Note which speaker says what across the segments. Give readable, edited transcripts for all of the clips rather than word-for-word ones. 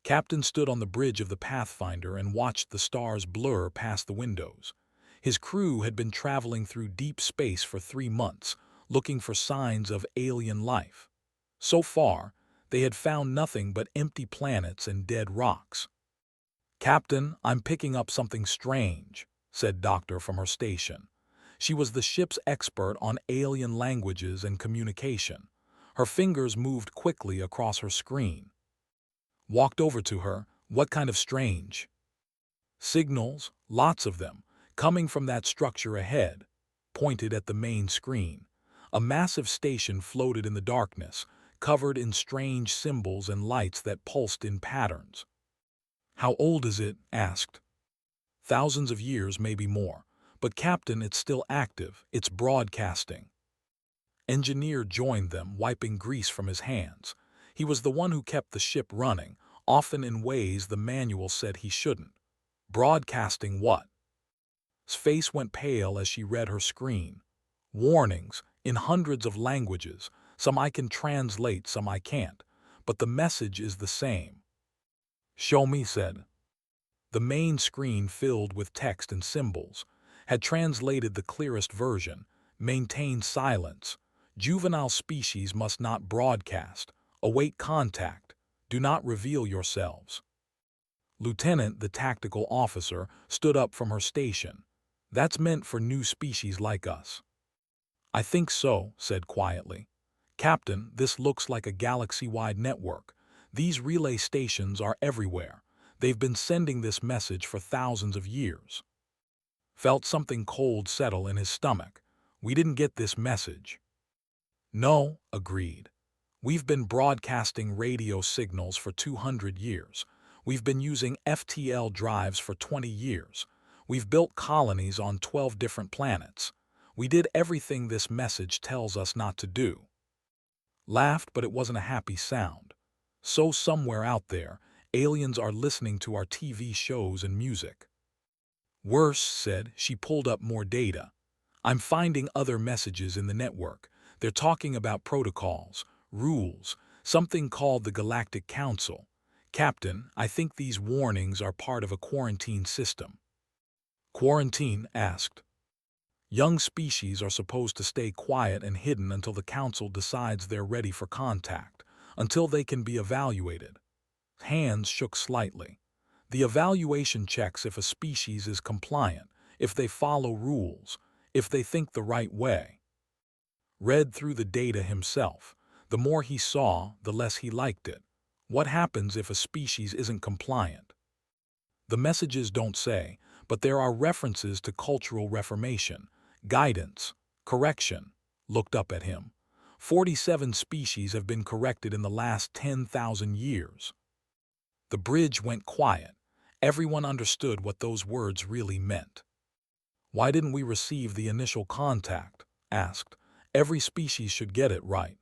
Speaker 1: Captain stood on the bridge of the Pathfinder and watched the stars blur past the windows. His crew had been traveling through deep space for 3 months, looking for signs of alien life. So far, they had found nothing but empty planets and dead rocks. "Captain, I'm picking up something strange," said Doctor from her station. She was the ship's expert on alien languages and communication. Her fingers moved quickly across her screen. Walked over to her. "What kind of strange?" "Signals, lots of them, coming from that structure ahead," pointed at the main screen. A massive station floated in the darkness, covered in strange symbols and lights that pulsed in patterns. "How old is it?" asked. "Thousands of years, maybe more. But Captain, it's still active, it's broadcasting." Engineer joined them, wiping grease from his hands. He was the one who kept the ship running, often in ways the manual said he shouldn't. "Broadcasting what?" His face went pale as she read her screen. "Warnings, in hundreds of languages. Some I can translate, some I can't. But the message is the same." "Show me," said. The main screen, filled with text and symbols, had translated the clearest version. "Maintain silence. Juvenile species must not broadcast. Await contact. Do not reveal yourselves." Lieutenant, the tactical officer, stood up from her station. "That's meant for new species like us." "I think so," said quietly. "Captain, this looks like a galaxy-wide network. These relay stations are everywhere. They've been sending this message for thousands of years." Felt something cold settle in his stomach. "We didn't get this message." "No," agreed. "We've been broadcasting radio signals for 200 years. We've been using FTL drives for 20 years. We've built colonies on 12 different planets. We did everything this message tells us not to do." Laughed, but it wasn't a happy sound. "So somewhere out there, aliens are listening to our TV shows and music." "Worse," said. She pulled up more data. "I'm finding other messages in the network. They're talking about protocols, rules, something called the Galactic Council. Captain, I think these warnings are part of a quarantine system." "Quarantine?" asked. "Young species are supposed to stay quiet and hidden until the Council decides they're ready for contact, until they can be evaluated." Hands shook slightly. "The evaluation checks if a species is compliant, if they follow rules, if they think the right way." Read through the data himself. The more he saw, the less he liked it. What happens if a species isn't compliant? The messages don't say, but there are references to cultural reformation, guidance, correction. Looked up at him. 47 species have been corrected in the last 10,000 years. The bridge went quiet. Everyone understood what those words really meant. "Why didn't we receive the initial contact?" asked. "Every species should get it right."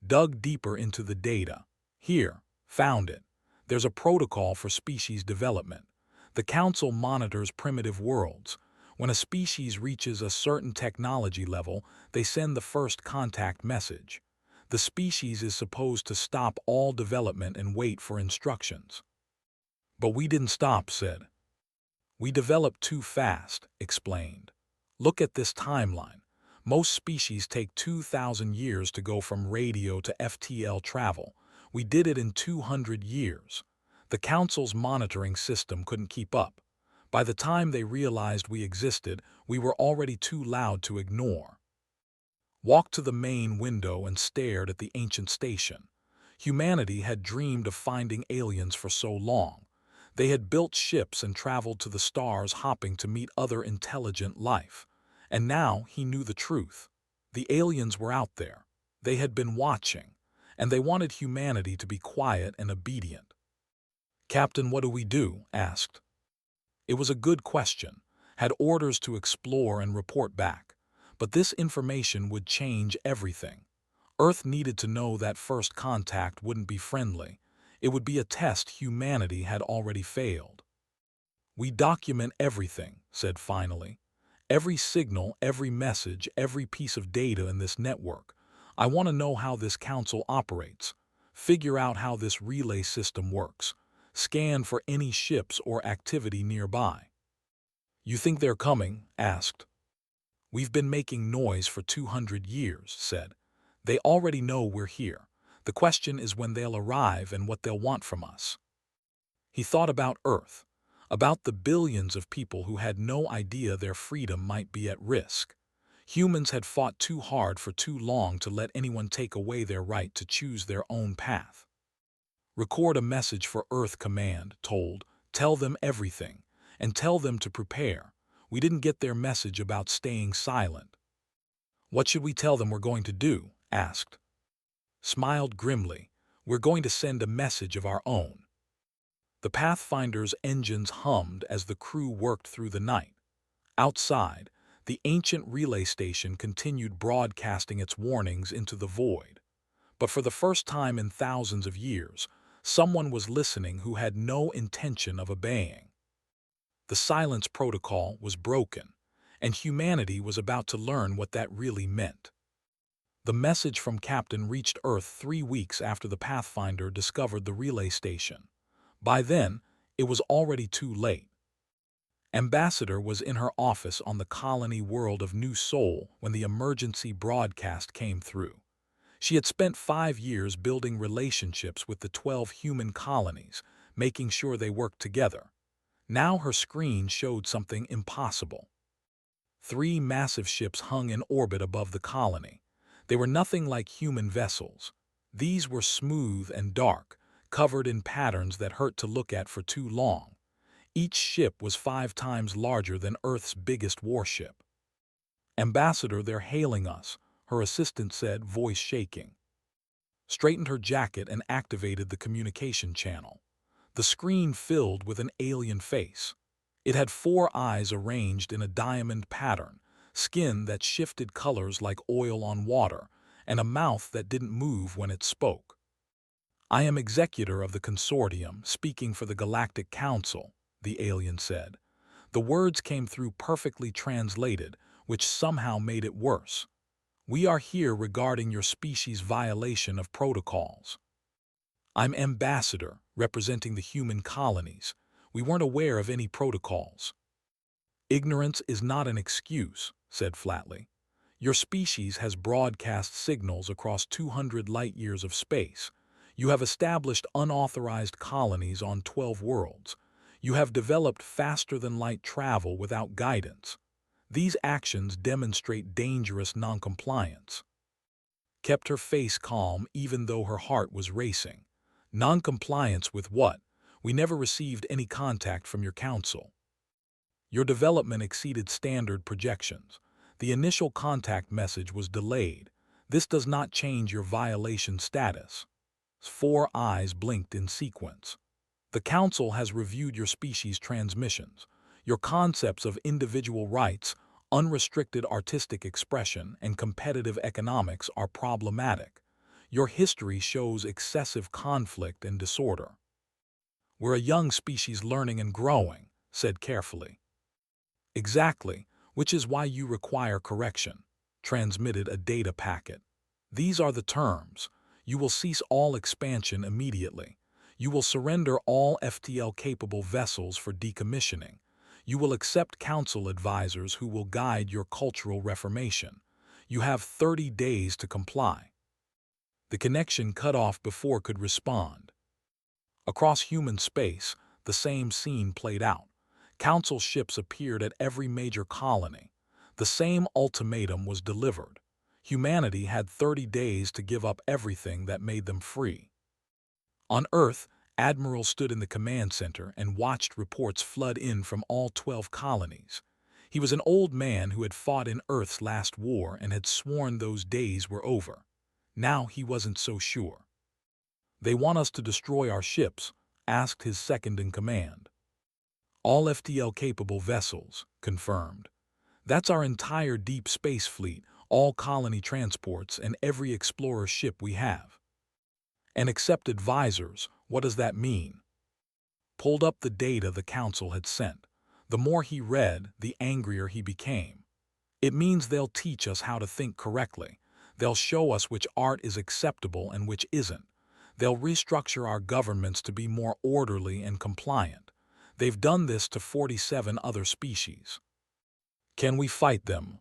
Speaker 1: Dug deeper into the data. "Here, found it. There's a protocol for species development. The Council monitors primitive worlds. When a species reaches a certain technology level, they send the first contact message. The species is supposed to stop all development and wait for instructions." "But we didn't stop," said. "We developed too fast," explained. "Look at this timeline. Most species take 2,000 years to go from radio to FTL travel. We did it in 200 years. The Council's monitoring system couldn't keep up. By the time they realized we existed, we were already too loud to ignore." Walked to the main window and stared at the ancient station. Humanity had dreamed of finding aliens for so long. They had built ships and traveled to the stars, hopping to meet other intelligent life. And now he knew the truth. The aliens were out there. They had been watching, and they wanted humanity to be quiet and obedient. "Captain, what do we do?" asked. It was a good question. Had orders to explore and report back. But this information would change everything. Earth needed to know that first contact wouldn't be friendly. It would be a test humanity had already failed. "We document everything," said finally. "Every signal, every message, every piece of data in this network. I want to know how this council operates. Figure out how this relay system works. Scan for any ships or activity nearby. You think they're coming? Asked. We've been making noise for 200 years, said. They already know we're here. The question is when they'll arrive and what they'll want from us. He thought about Earth, about the billions of people who had no idea their freedom might be at risk. Humans had fought too hard for too long to let anyone take away their right to choose their own path. Record a message for Earth Command, told. Tell them everything, and tell them to prepare. We didn't get their message about staying silent. What should we tell them we're going to do? Asked. Smiled grimly. We're going to send a message of our own. The Pathfinder's engines hummed as the crew worked through the night. Outside, the ancient relay station continued broadcasting its warnings into the void. But for the first time in thousands of years, someone was listening who had no intention of obeying. The silence protocol was broken, and humanity was about to learn what that really meant. The message from Captain reached Earth 3 weeks after the Pathfinder discovered the relay station. By then, it was already too late. Ambassador was in her office on the colony world of New Sol when the emergency broadcast came through. She had spent 5 years building relationships with the 12 human colonies, making sure they worked together. Now her screen showed something impossible. 3 massive ships hung in orbit above the colony. They were nothing like human vessels. These were smooth and dark, covered in patterns that hurt to look at for too long. Each ship was 5 times larger than Earth's biggest warship. Ambassador, they're hailing us, her assistant said, voice shaking. Straightened her jacket and activated the communication channel. The screen filled with an alien face. It had 4 eyes arranged in a diamond pattern, skin that shifted colors like oil on water, and a mouth that didn't move when it spoke. I am executor of the consortium, speaking for the Galactic Council, the alien said. The words came through perfectly translated, which somehow made it worse. We are here regarding your species' violation of protocols. I'm ambassador, representing the human colonies. We weren't aware of any protocols. Ignorance is not an excuse, said flatly. Your species has broadcast signals across 200 light-years of space. You have established unauthorized colonies on 12 worlds. You have developed faster-than-light travel without guidance. These actions demonstrate dangerous noncompliance. Kept her face calm even though her heart was racing. Noncompliance with what? We never received any contact from your council. Your development exceeded standard projections. The initial contact message was delayed. This does not change your violation status. 4 eyes blinked in sequence. The Council has reviewed your species' transmissions. Your concepts of individual rights, unrestricted artistic expression, and competitive economics are problematic. Your history shows excessive conflict and disorder. We're a young species learning and growing, said carefully. Exactly, which is why you require correction. Transmitted a data packet. These are the terms. You will cease all expansion immediately. You will surrender all FTL-capable vessels for decommissioning. You will accept council advisors who will guide your cultural reformation. You have 30 days to comply. The connection cut off before could respond. Across human space, the same scene played out. Council ships appeared at every major colony. The same ultimatum was delivered. Humanity had 30 days to give up everything that made them free. On Earth, Admiral stood in the command center and watched reports flood in from all 12 colonies. He was an old man who had fought in Earth's last war and had sworn those days were over. Now he wasn't so sure. They want us to destroy our ships, asked his second-in-command. All FTL-capable vessels, confirmed. That's our entire deep space fleet, all colony transports, and every explorer ship we have. And accept advisors, what does that mean? Pulled up the data the Council had sent. The more he read, the angrier he became. It means they'll teach us how to think correctly. They'll show us which art is acceptable and which isn't. They'll restructure our governments to be more orderly and compliant. They've done this to 47 other species. Can we fight them?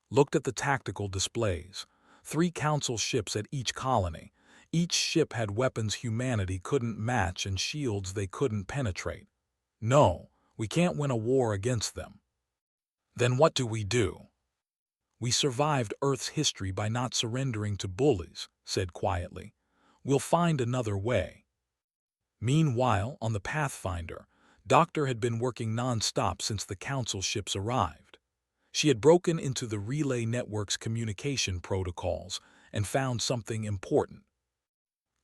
Speaker 1: Looked at the tactical displays. 3 council ships at each colony. Each ship had weapons humanity couldn't match and shields they couldn't penetrate. No, we can't win a war against them. Then what do? We survived Earth's history by not surrendering to bullies, said quietly. We'll find another way. Meanwhile, on the Pathfinder, Doctor had been working non-stop since the council ships arrived. She had broken into the relay network's communication protocols and found something important.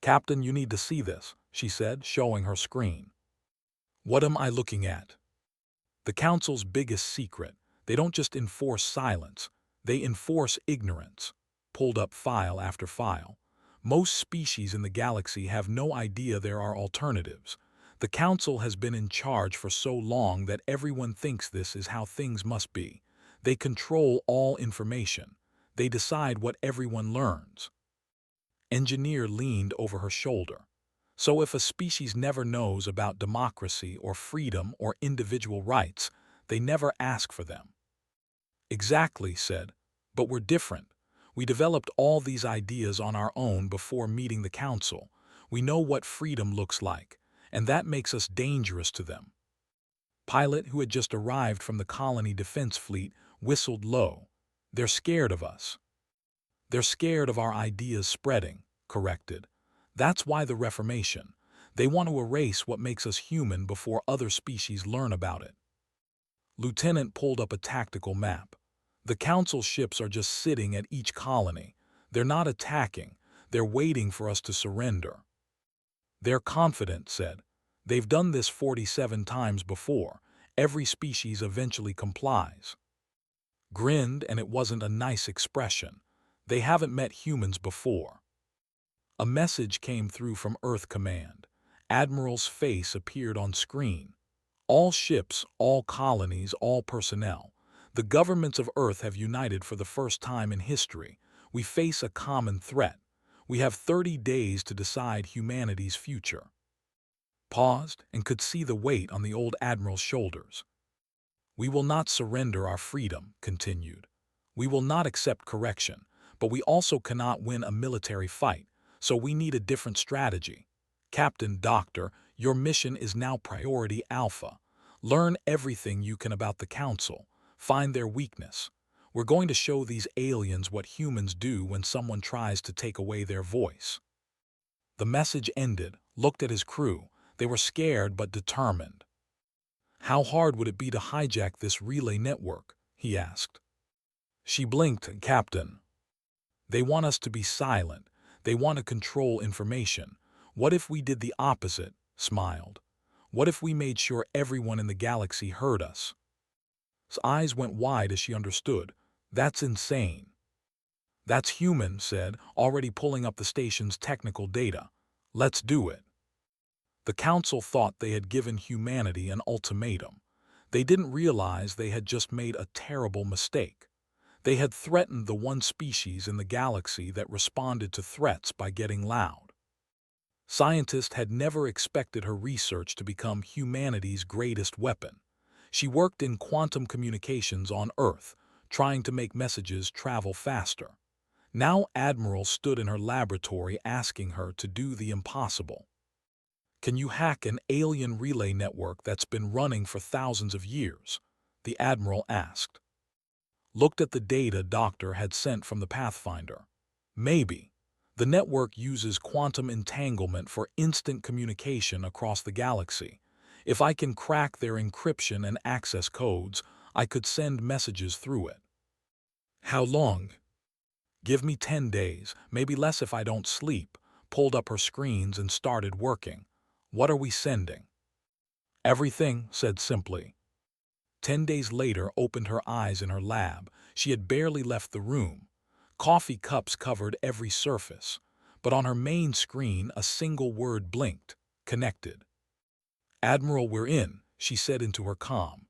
Speaker 1: "Captain, you need to see this," she said, showing her screen. "What am I looking at?" "The Council's biggest secret. They don't just enforce silence, they enforce ignorance." Pulled up file after file. Most species in the galaxy have no idea there are alternatives. The Council has been in charge for so long that everyone thinks this is how things must be. They control all information. They decide what everyone learns. Engineer leaned over her shoulder. So if a species never knows about democracy or freedom or individual rights, they never ask for them. Exactly, said. But we're different. We developed all these ideas on our own before meeting the Council. We know what freedom looks like, and that makes us dangerous to them. Pilot, who had just arrived from the colony defense fleet, whistled low. They're scared of us. They're scared of our ideas spreading, corrected. That's why the Reformation. They want to erase what makes us human before other species learn about it. Lieutenant pulled up a tactical map. The Council ships are just sitting at each colony. They're not attacking. They're waiting for us to surrender. They're confident, said. They've done this 47 times before. Every species eventually complies. Grinned, and it wasn't a nice expression. They haven't met humans before. A message came through from Earth Command. Admiral's face appeared on screen. All ships, all colonies, all personnel. The governments of Earth have united for the first time in history. We face a common threat. We have 30 days to decide humanity's future. Paused and could see the weight on the old admiral's shoulders. We will not surrender our freedom, continued. We will not accept correction, but we also cannot win a military fight, so we need a different strategy. Captain Doctor, your mission is now Priority Alpha. Learn everything you can about the Council. Find their weakness. We're going to show these aliens what humans do when someone tries to take away their voice. The message ended, looked at his crew. They were scared but determined. How hard would it be to hijack this relay network? He asked. She blinked. Captain. They want us to be silent. They want to control information. What if we did the opposite? Smiled. What if we made sure everyone in the galaxy heard us? His eyes went wide as she understood. That's insane. That's human, said, already pulling up the station's technical data. Let's do it. The Council thought they had given humanity an ultimatum. They didn't realize they had just made a terrible mistake. They had threatened the one species in the galaxy that responded to threats by getting loud. Scientists had never expected her research to become humanity's greatest weapon. She worked in quantum communications on Earth, trying to make messages travel faster. Now Admiral stood in her laboratory asking her to do the impossible. Can you hack an alien relay network that's been running for thousands of years? The Admiral asked. Looked at the data Doctor had sent from the Pathfinder. Maybe. The network uses quantum entanglement for instant communication across the galaxy. If I can crack their encryption and access codes, I could send messages through it. How long? Give me 10 days, maybe less if I don't sleep. Pulled up her screens and started working. What are we sending? Everything, said simply. 10 days later opened her eyes in her lab. She had barely left the room. Coffee cups covered every surface, but on her main screen a single word blinked, connected. Admiral, we're in, she said into her comm.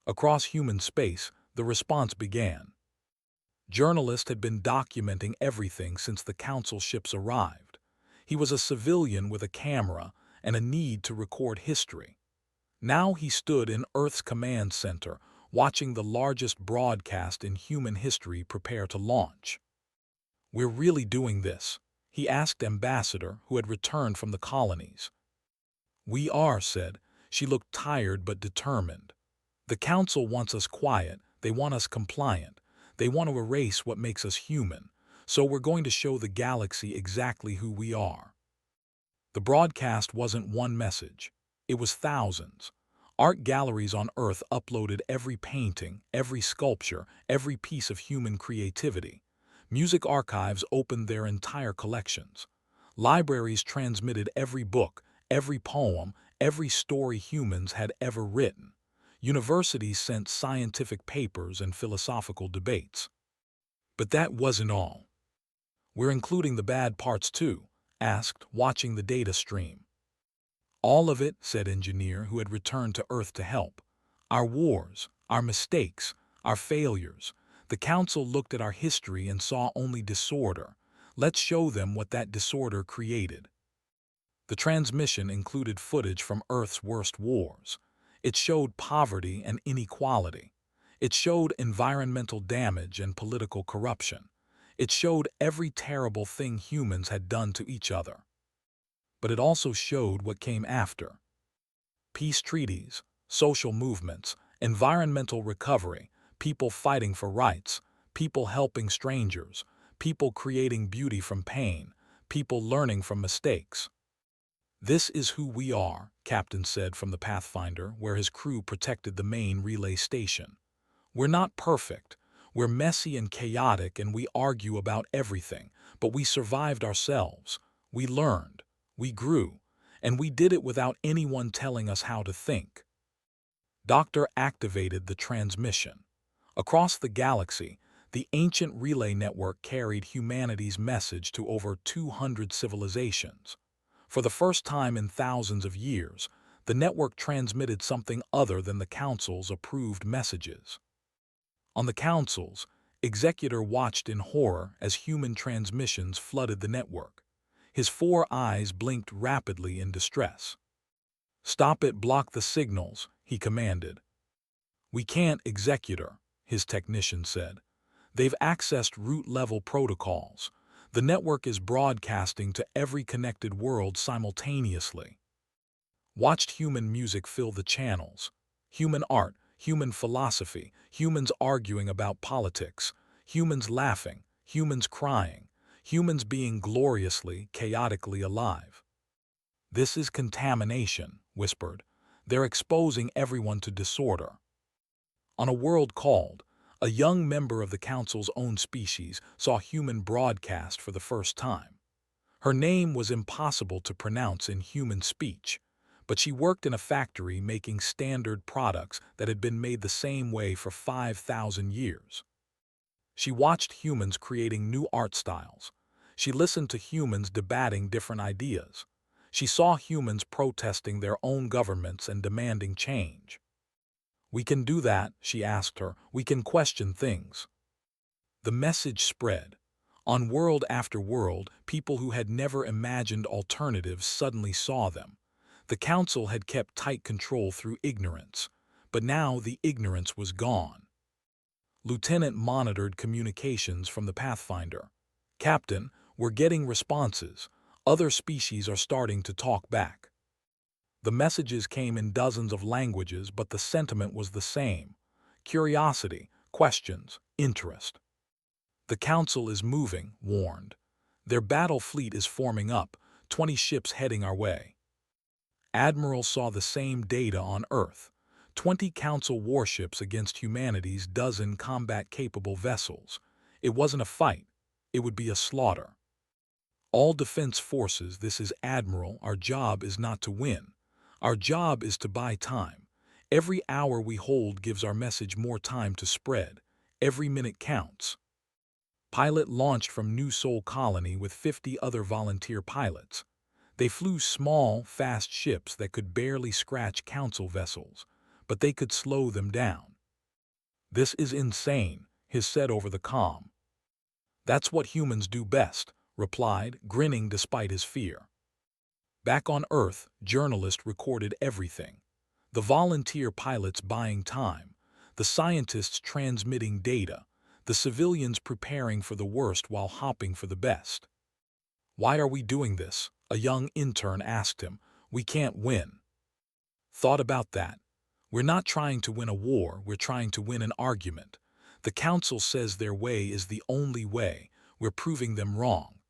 Speaker 1: Across human space, the response began. Journalists had been documenting everything since the Council ships arrived. He was a civilian with a camera and a need to record history. Now he stood in Earth's command center, watching the largest broadcast in human history prepare to launch. "We're really doing this?" he asked Ambassador, who had returned from the colonies. "We are," said. She looked tired but determined. "The Council wants us quiet, they want us compliant, they want to erase what makes us human, so we're going to show the galaxy exactly who we are." The broadcast wasn't one message. It was thousands. Art galleries on Earth uploaded every painting, every sculpture, every piece of human creativity. Music archives opened their entire collections. Libraries transmitted every book, every poem, every story humans had ever written. Universities sent scientific papers and philosophical debates. But that wasn't all. "We're including the bad parts too?" asked, watching the data stream. "All of it," said Engineer, who had returned to Earth to help. "Our wars, our mistakes, our failures. The Council looked at our history and saw only disorder. Let's show them what that disorder created." The transmission included footage from Earth's worst wars. It showed poverty and inequality. It showed environmental damage and political corruption. It showed every terrible thing humans had done to each other. But it also showed what came after. Peace treaties, social movements, environmental recovery, people fighting for rights, people helping strangers, people creating beauty from pain, people learning from mistakes. "This is who we are," Captain said from the Pathfinder, where his crew protected the main relay station. "We're not perfect. We're messy and chaotic and we argue about everything, but we survived ourselves. We learned. We grew. And we did it without anyone telling us how to think." Doctor activated the transmission. Across the galaxy, the ancient relay network carried humanity's message to over 200 civilizations. For the first time in thousands of years, the network transmitted something other than the Council's approved messages. On the Councils, Executor watched in horror as human transmissions flooded the network. His 4 eyes blinked rapidly in distress. "Stop it, block the signals," he commanded. "We can't, Executor," his technician said. "They've accessed root-level protocols. The network is broadcasting to every connected world simultaneously." Watched human music fill the channels. Human art, human philosophy, humans arguing about politics, humans laughing, humans crying, humans being gloriously, chaotically alive. "This is contamination," whispered. "They're exposing everyone to disorder." On a world called, a young member of the Council's own species saw human broadcast for the first time. Her name was impossible to pronounce in human speech, but she worked in a factory making standard products that had been made the same way for 5,000 years. She watched humans creating new art styles. She listened to humans debating different ideas. She saw humans protesting their own governments and demanding change. "We can do that," she asked her. "We can question things." The message spread. On world after world, people who had never imagined alternatives suddenly saw them. The Council had kept tight control through ignorance, but now the ignorance was gone. Lieutenant monitored communications from the Pathfinder. "Captain, we're getting responses. Other species are starting to talk back." The messages came in dozens of languages, but the sentiment was the same. Curiosity, questions, interest. "The Council is moving," warned. "Their battle fleet is forming up, 20 ships heading our way." Admirals saw the same data on Earth. 20 Council warships against humanity's dozen combat-capable vessels. It wasn't a fight. It would be a slaughter. "All defense forces, this is Admiral. Our job is not to win. Our job is to buy time. Every hour we hold gives our message more time to spread. Every minute counts." Pilot launched from New Sol Colony with 50 other volunteer pilots. They flew small, fast ships that could barely scratch Council vessels, but they could slow them down. "This is insane," he said over the comm. "That's what humans do best, replied, grinning despite his fear. Back on Earth, journalists recorded everything. The volunteer pilots buying time, the scientists transmitting data, the civilians preparing for the worst while hoping for the best. "Why are we doing this?" a young intern asked him. "We can't win." Thought about that. We're not trying to win a war, we're trying to win an argument. The council says their way is the only way. We're proving them wrong.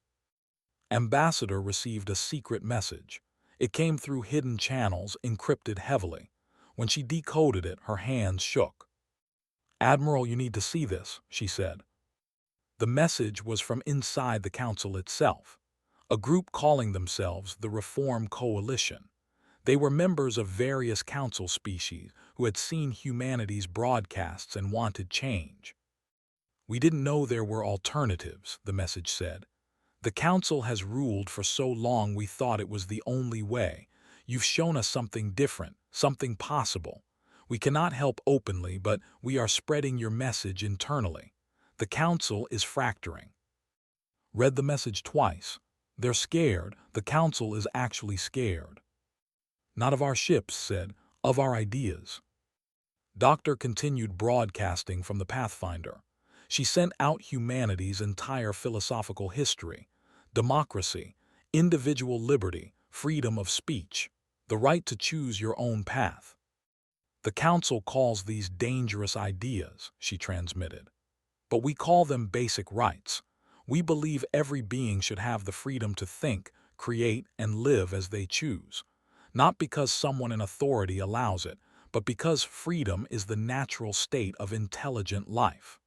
Speaker 1: Ambassador received a secret message. It came through hidden channels, encrypted heavily. When she decoded it, her hands shook. "Admiral, you need to see this," she said. The message was from inside the council itself, a group calling themselves the Reform Coalition. They were members of various council species who had seen humanity's broadcasts and wanted change. "We didn't know there were alternatives," the message said. "The council has ruled for so long we thought it was the only way. You've shown us something different, something possible. We cannot help openly, but we are spreading your message internally. The council is fracturing." Read the message twice. They're scared. The council is actually scared. "Not of our ships," said, "of our ideas." Doctor continued broadcasting from the Pathfinder. She sent out humanity's entire philosophical history: democracy, individual liberty, freedom of speech, the right to choose your own path. "The council calls these dangerous ideas," she transmitted. "But we call them basic rights. We believe every being should have the freedom to think, create, and live as they choose. Not because someone in authority allows it, but because freedom is the natural state of intelligent life."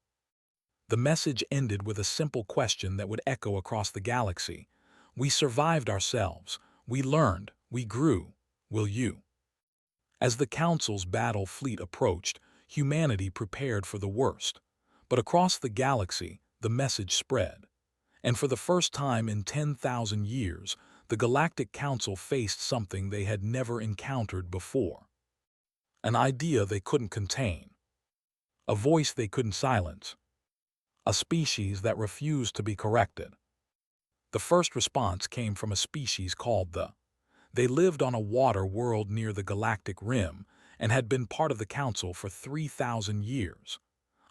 Speaker 1: The message ended with a simple question that would echo across the galaxy. "We survived ourselves. We learned. We grew. Will you?" As the Council's battle fleet approached, humanity prepared for the worst. But across the galaxy, the message spread. And for the first time in 10,000 years, the Galactic Council faced something they had never encountered before. An idea they couldn't contain. A voice they couldn't silence. A species that refused to be corrected. The first response came from a species called the. They lived on a water world near the galactic rim and had been part of the Council for 3,000 years.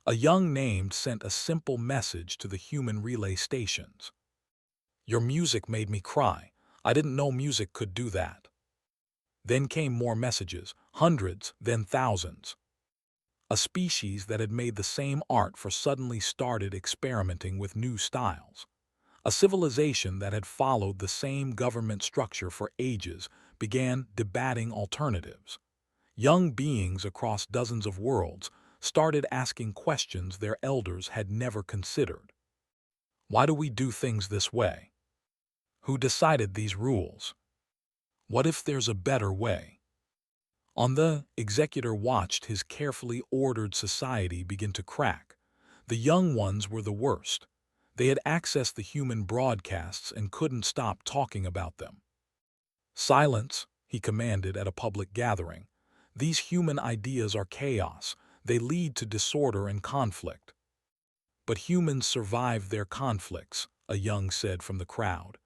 Speaker 1: A young named sent a simple message to the human relay stations. "Your music made me cry. I didn't know music could do that." Then came more messages, hundreds, then thousands. A species that had made the same art for suddenly started experimenting with new styles. A civilization that had followed the same government structure for ages began debating alternatives. Young beings across dozens of worlds started asking questions their elders had never considered. Why do we do things this way? Who decided these rules? What if there's a better way? On the executor watched his carefully ordered society begin to crack. The young ones were the worst. They had accessed the human broadcasts and couldn't stop talking about them. "Silence," he commanded at a public gathering. "These human ideas are chaos. They lead to disorder and conflict." "But humans survived their conflicts," a young said from the crowd.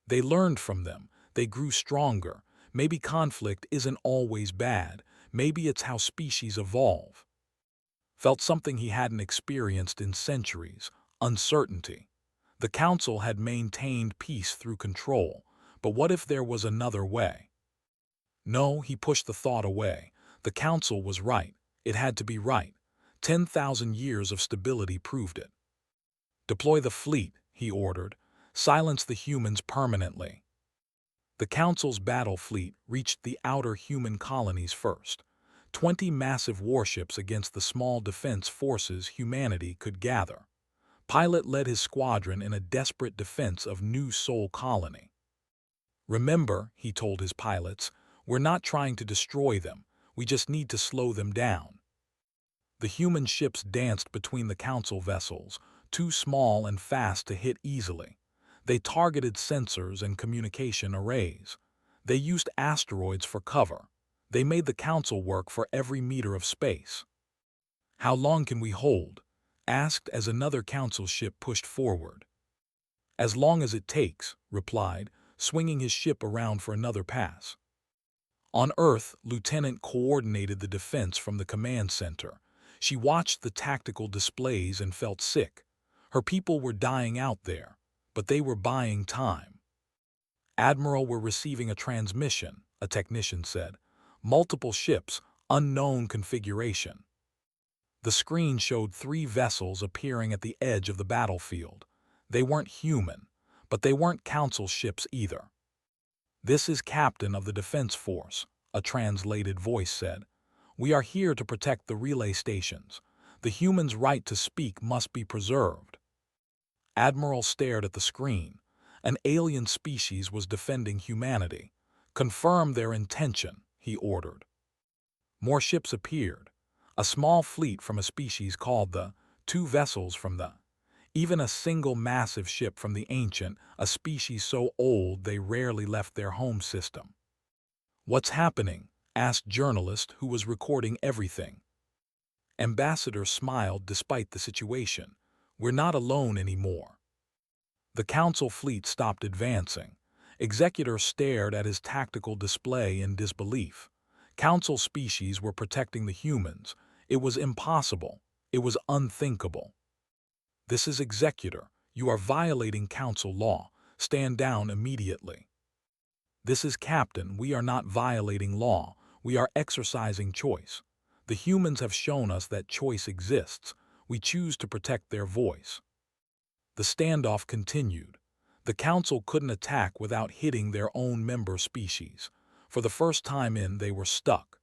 Speaker 1: "They learned from them. They grew stronger. Maybe conflict isn't always bad. Maybe it's how species evolve." Felt something he hadn't experienced in centuries: uncertainty. The Council had maintained peace through control, but what if there was another way? No, he pushed the thought away. The Council was right. It had to be right. 10,000 years of stability proved it. "Deploy the fleet," he ordered. "Silence the humans permanently." The Council's battle fleet reached the outer human colonies first. 20 massive warships against the small defense forces humanity could gather. Pilot led his squadron in a desperate defense of New Sol Colony. "Remember," he told his pilots, "we're not trying to destroy them. We just need to slow them down." The human ships danced between the Council vessels, too small and fast to hit easily. They targeted sensors and communication arrays. They used asteroids for cover. They made the Council work for every meter of space. "How long can we hold?" asked as another Council ship pushed forward. As long as it takes, replied, swinging his ship around for another pass. On Earth, Lieutenant coordinated the defense from the command center. She watched the tactical displays and felt sick. Her people were dying out there, but they were buying time. Admiral, we're receiving a transmission, a technician said. Multiple ships, unknown configuration. The screen showed 3 vessels appearing at the edge of the battlefield. They weren't human, but they weren't Council ships either. This is Captain of the Defense Force, a translated voice said. We are here to protect the relay stations. The humans' right to speak must be preserved. Admiral stared at the screen. An alien species was defending humanity. Confirm their intention, he ordered. More ships appeared. A small fleet from a species called the, 2 vessels from the, even a single massive ship from the ancient, a species so old they rarely left their home system. What's happening? Asked journalist who was recording everything. Ambassador smiled despite the situation. We're not alone anymore. The Council fleet stopped advancing. Executor stared at his tactical display in disbelief. Council species were protecting the humans. It was impossible. It was unthinkable. This is Executor. You are violating Council law. Stand down immediately. This is Captain. We are not violating law. We are exercising choice. The humans have shown us that choice exists. We choose to protect their voice. The standoff continued. The Council couldn't attack without hitting their own member species. For the first time they were stuck.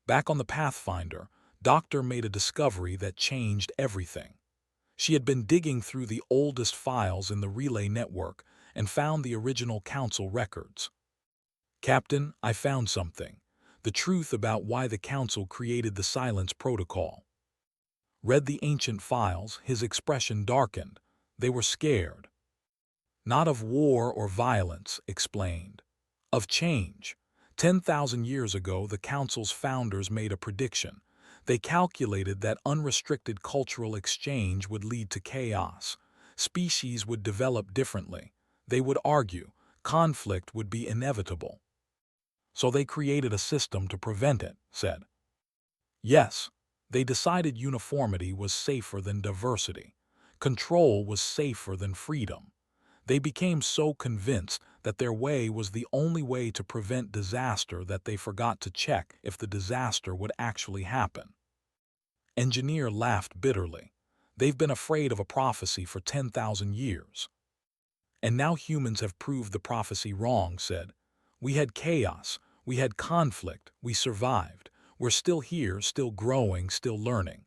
Speaker 1: Back on the Pathfinder, Doctor made a discovery that changed everything. She had been digging through the oldest files in the relay network and found the original Council records. Captain, I found something. The truth about why the Council created the Silence Protocol. Read the ancient files, his expression darkened. They were scared. Not of war or violence, explained. Of change. 10,000 years ago, the Council's founders made a prediction. They calculated that unrestricted cultural exchange would lead to chaos. Species would develop differently. They would argue. Conflict would be inevitable. So they created a system to prevent it, said. Yes, they decided uniformity was safer than diversity. Control was safer than freedom. They became so convinced that their way was the only way to prevent disaster that they forgot to check if the disaster would actually happen. Engineer laughed bitterly. They've been afraid of a prophecy for 10,000 years. And now humans have proved the prophecy wrong, said. We had chaos, we had conflict, we survived. We're still here, still growing, still learning.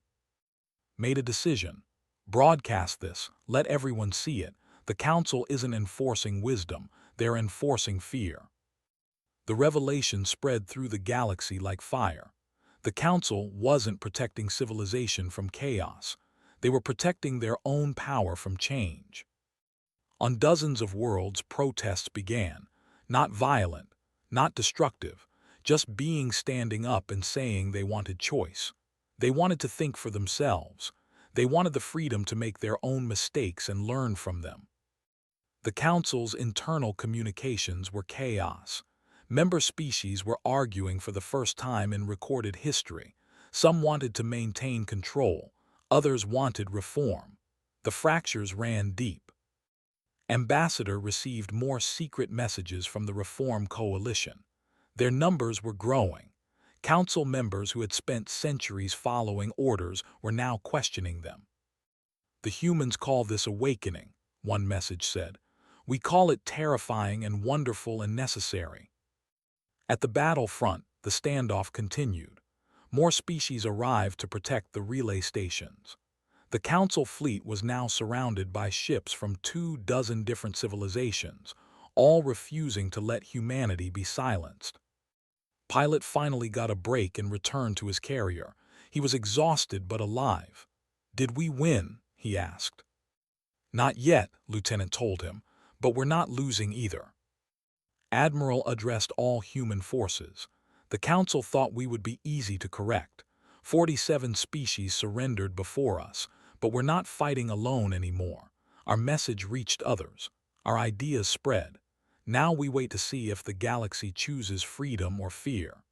Speaker 1: Made a decision. Broadcast this, let everyone see it. The Council isn't enforcing wisdom, they're enforcing fear. The revelation spread through the galaxy like fire. The Council wasn't protecting civilization from chaos. They were protecting their own power from change. On dozens of worlds, protests began. Not violent, not destructive, just beings standing up and saying they wanted choice. They wanted to think for themselves. They wanted the freedom to make their own mistakes and learn from them. The Council's internal communications were chaos. Member species were arguing for the first time in recorded history. Some wanted to maintain control. Others wanted reform. The fractures ran deep. Ambassador received more secret messages from the Reform Coalition. Their numbers were growing. Council members who had spent centuries following orders were now questioning them. The humans call this awakening, one message said. We call it terrifying and wonderful and necessary. At the battlefront, the standoff continued. More species arrived to protect the relay stations. The Council fleet was now surrounded by ships from 24 different civilizations, all refusing to let humanity be silenced. Pilot finally got a break and returned to his carrier. He was exhausted but alive. Did we win? He asked. Not yet, Lieutenant told him, but we're not losing either. Admiral addressed all human forces. The Council thought we would be easy to correct. 47 species surrendered before us, but we're not fighting alone anymore. Our message reached others. Our ideas spread. Now we wait to see if the galaxy chooses freedom or fear.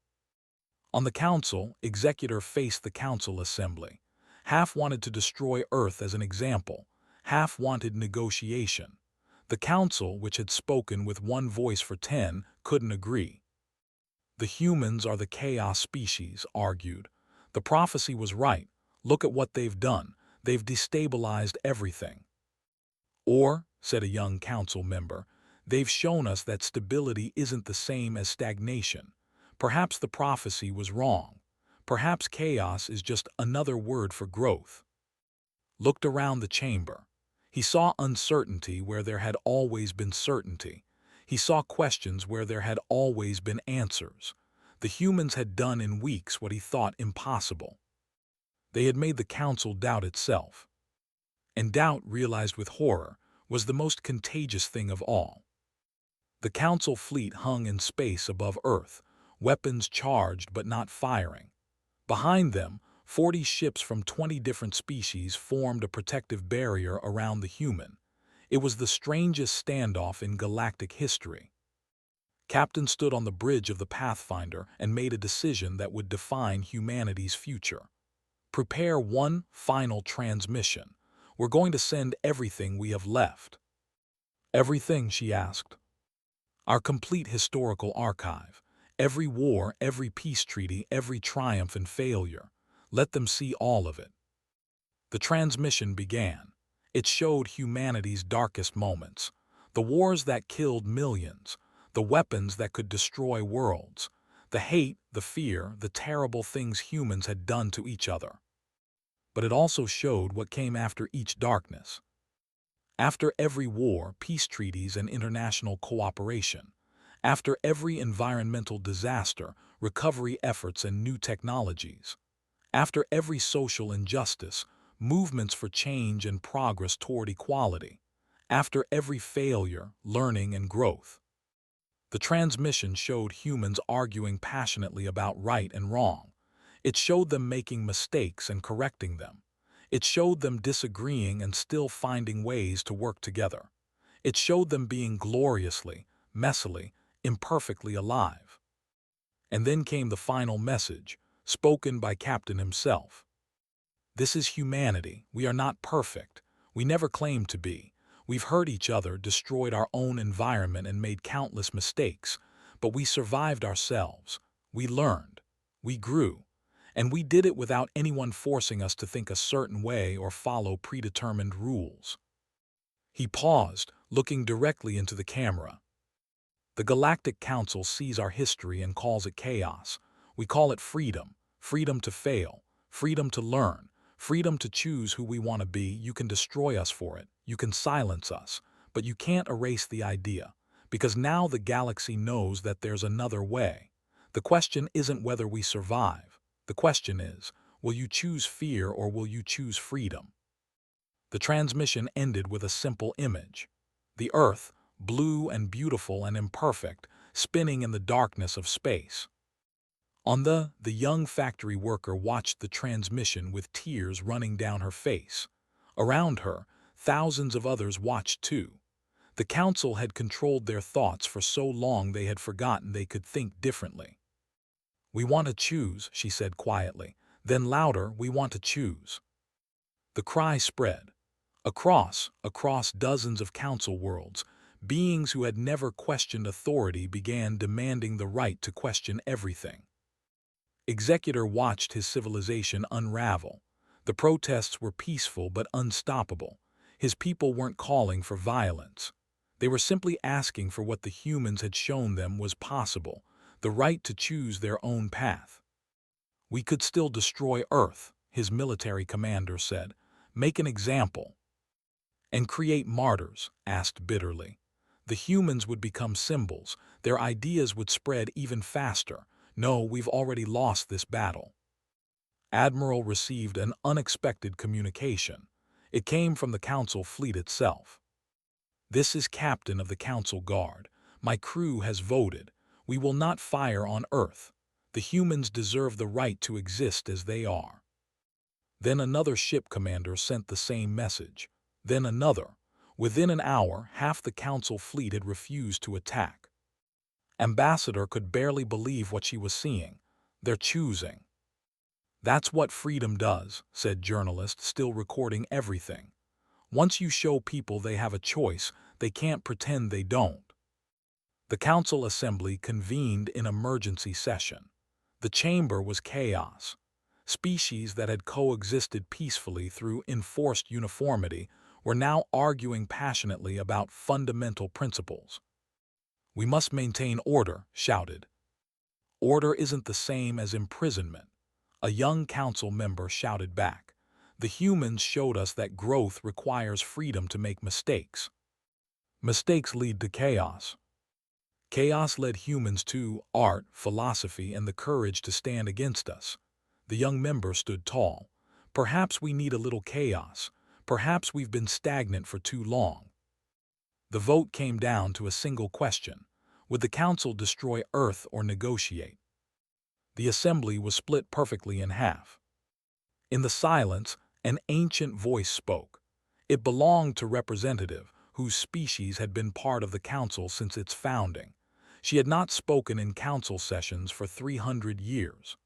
Speaker 1: On the council, Executor faced the council assembly. Half wanted to destroy Earth as an example. Half wanted negotiation. The council, which had spoken with one voice for 10, couldn't agree. The humans are the chaos species, argued. The prophecy was right. Look at what they've done. They've destabilized everything. Or, said a young council member, they've shown us that stability isn't the same as stagnation. Perhaps the prophecy was wrong. Perhaps chaos is just another word for growth. Looked around the chamber. He saw uncertainty where there had always been certainty. He saw questions where there had always been answers. The humans had done in weeks what he thought impossible. They had made the council doubt itself. And doubt, realized with horror, was the most contagious thing of all. The council fleet hung in space above Earth, weapons charged but not firing. Behind them, 40 ships from 20 different species formed a protective barrier around the human. It was the strangest standoff in galactic history. Captain stood on the bridge of the Pathfinder and made a decision that would define humanity's future. Prepare one final transmission. We're going to send everything we have left. Everything, she asked. Our complete historical archive. Every war, every peace treaty, every triumph and failure. Let them see all of it. The transmission began. It showed humanity's darkest moments. The wars that killed millions. The weapons that could destroy worlds. The hate, the fear, the terrible things humans had done to each other. But it also showed what came after each darkness. After every war, peace treaties and international cooperation. After every environmental disaster, recovery efforts and new technologies. After every social injustice, movements for change and progress toward equality. After every failure, learning and growth. The transmission showed humans arguing passionately about right and wrong. It showed them making mistakes and correcting them. It showed them disagreeing and still finding ways to work together. It showed them being gloriously, messily, imperfectly alive. And then came the final message, spoken by Captain himself. This is humanity. We are not perfect. We never claimed to be. We've hurt each other, destroyed our own environment, and made countless mistakes. But we survived ourselves. We learned. We grew. And we did it without anyone forcing us to think a certain way or follow predetermined rules. He paused, looking directly into the camera. The Galactic Council sees our history and calls it chaos. We call it freedom. Freedom to fail. Freedom to learn. Freedom to choose who we want to be. You can destroy us for it. You can silence us. But you can't erase the idea. Because now the galaxy knows that there's another way. The question isn't whether we survive. The question is, will you choose fear or will you choose freedom? The transmission ended with a simple image. The Earth, blue and beautiful and imperfect, spinning in the darkness of space. The young factory worker watched the transmission with tears running down her face. Around her, thousands of others watched too. The council had controlled their thoughts for so long they had forgotten they could think differently. We want to choose, she said quietly. Then louder, we want to choose. The cry spread. Across dozens of council worlds, beings who had never questioned authority began demanding the right to question everything. Executor watched his civilization unravel. The protests were peaceful but unstoppable. His people weren't calling for violence. They were simply asking for what the humans had shown them was possible, the right to choose their own path. We could still destroy Earth, his military commander said. Make an example. And create martyrs, asked bitterly. The humans would become symbols. Their ideas would spread even faster. No, we've already lost this battle. Admiral received an unexpected communication. It came from the Council fleet itself. This is Captain of the Council Guard. My crew has voted. We will not fire on Earth. The humans deserve the right to exist as they are. Then another ship commander sent the same message. Then another. Within an hour, half the council fleet had refused to attack. Ambassador could barely believe what she was seeing. They're choosing. That's what freedom does, said journalist, still recording everything. Once you show people they have a choice, they can't pretend they don't. The council assembly convened in emergency session. The chamber was chaos. Species that had coexisted peacefully through enforced uniformity were now arguing passionately about fundamental principles. We must maintain order, shouted. Order isn't the same as imprisonment. A young council member shouted back. The humans showed us that growth requires freedom to make mistakes. Mistakes lead to chaos. Chaos led humans to art, philosophy, and the courage to stand against us. The young member stood tall. Perhaps we need a little chaos. Perhaps we've been stagnant for too long. The vote came down to a single question. Would the council destroy Earth or negotiate? The assembly was split perfectly in half. In the silence, an ancient voice spoke. It belonged to representative, whose species had been part of the council since its founding. She had not spoken in council sessions for 300 years.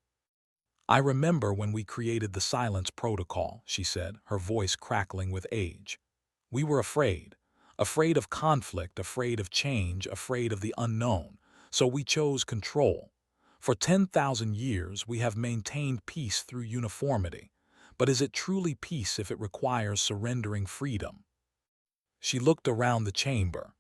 Speaker 1: I remember when we created the silence protocol, she said, her voice crackling with age. We were afraid of conflict, afraid of change, afraid of the unknown, so we chose control. For 10,000 years, we have maintained peace through uniformity. But is it truly peace if it requires surrendering freedom? She looked around the chamber.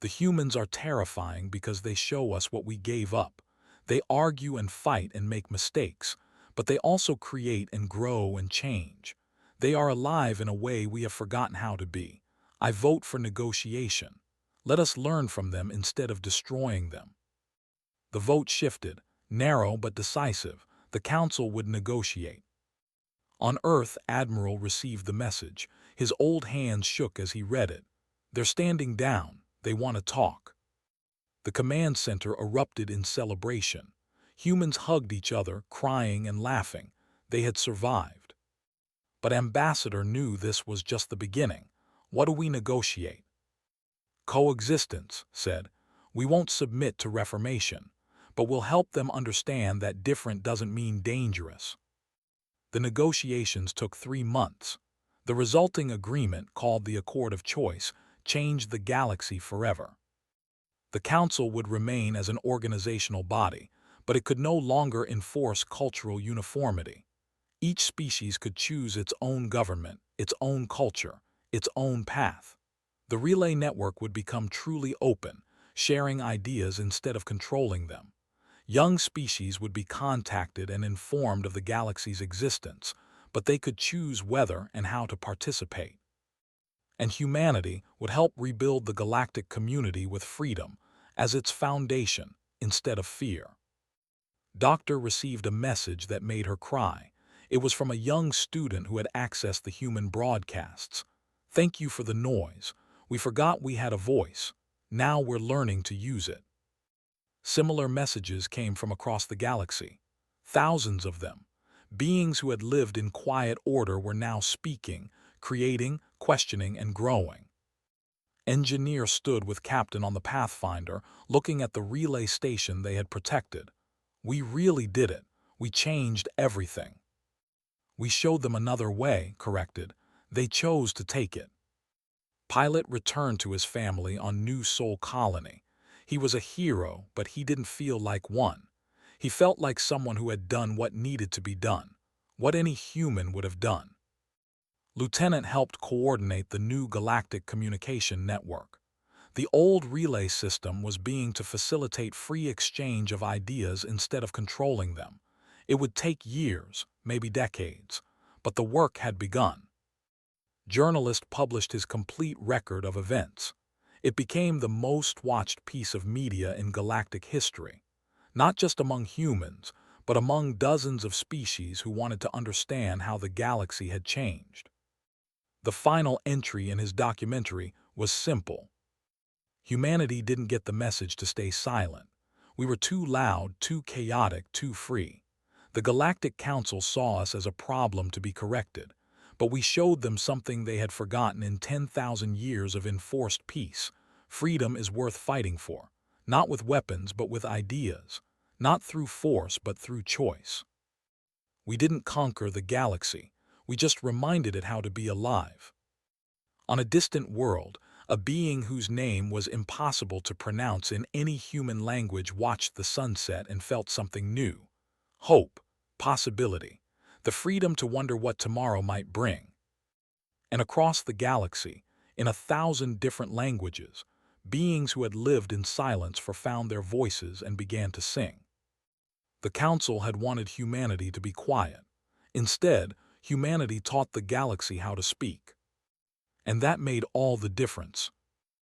Speaker 1: The humans are terrifying because they show us what we gave up. They argue and fight and make mistakes, but they also create and grow and change. They are alive in a way we have forgotten how to be. I vote for negotiation. Let us learn from them instead of destroying them. The vote shifted, narrow but decisive. The council would negotiate. On Earth, Admiral received the message. His old hands shook as he read it. They're standing down. They want to talk. The command center erupted in celebration. Humans hugged each other, crying and laughing. They had survived. But Ambassador knew this was just the beginning. What do we negotiate? Coexistence, said. We won't submit to reformation, but we'll help them understand that different doesn't mean dangerous. The negotiations took 3 months. The resulting agreement, called the Accord of Choice, changed the galaxy forever. The Council would remain as an organizational body, but it could no longer enforce cultural uniformity. Each species could choose its own government, its own culture, its own path. The relay network would become truly open, sharing ideas instead of controlling them. Young species would be contacted and informed of the galaxy's existence, but they could choose whether and how to participate. And humanity would help rebuild the galactic community with freedom as its foundation instead of fear. Doctor received a message that made her cry. It was from a young student who had accessed the human broadcasts. Thank you for the noise. We forgot we had a voice. Now we're learning to use it. Similar messages came from across the galaxy. Thousands of them. Beings who had lived in quiet order were now speaking, creating, questioning, and growing. Engineer stood with Captain on the Pathfinder, looking at the relay station they had protected. We really did it. We changed everything. We showed them another way, corrected. They chose to take it. Pilot returned to his family on New Sol Colony. He was a hero, but he didn't feel like one. He felt like someone who had done what needed to be done, what any human would have done. Lieutenant helped coordinate the new galactic communication network. The old relay system was being to facilitate free exchange of ideas instead of controlling them. It would take years, maybe decades, but the work had begun. Journalist published his complete record of events. It became the most watched piece of media in galactic history, not just among humans, but among dozens of species who wanted to understand how the galaxy had changed. The final entry in his documentary was simple. Humanity didn't get the message to stay silent. We were too loud, too chaotic, too free. The Galactic Council saw us as a problem to be corrected, But we showed them something they had forgotten in 10,000 years of enforced peace. Freedom is worth fighting for, not with weapons but with ideas, not through force but through choice. We didn't conquer the galaxy, we just reminded it how to be alive. On a distant world, a being whose name was impossible to pronounce in any human language watched the sunset and felt something new. Hope, possibility, the freedom to wonder what tomorrow might bring. And across the galaxy, in 1,000 different languages, beings who had lived in silence found their voices and began to sing. The Council had wanted humanity to be quiet. Instead, humanity taught the galaxy how to speak. And that made all the difference.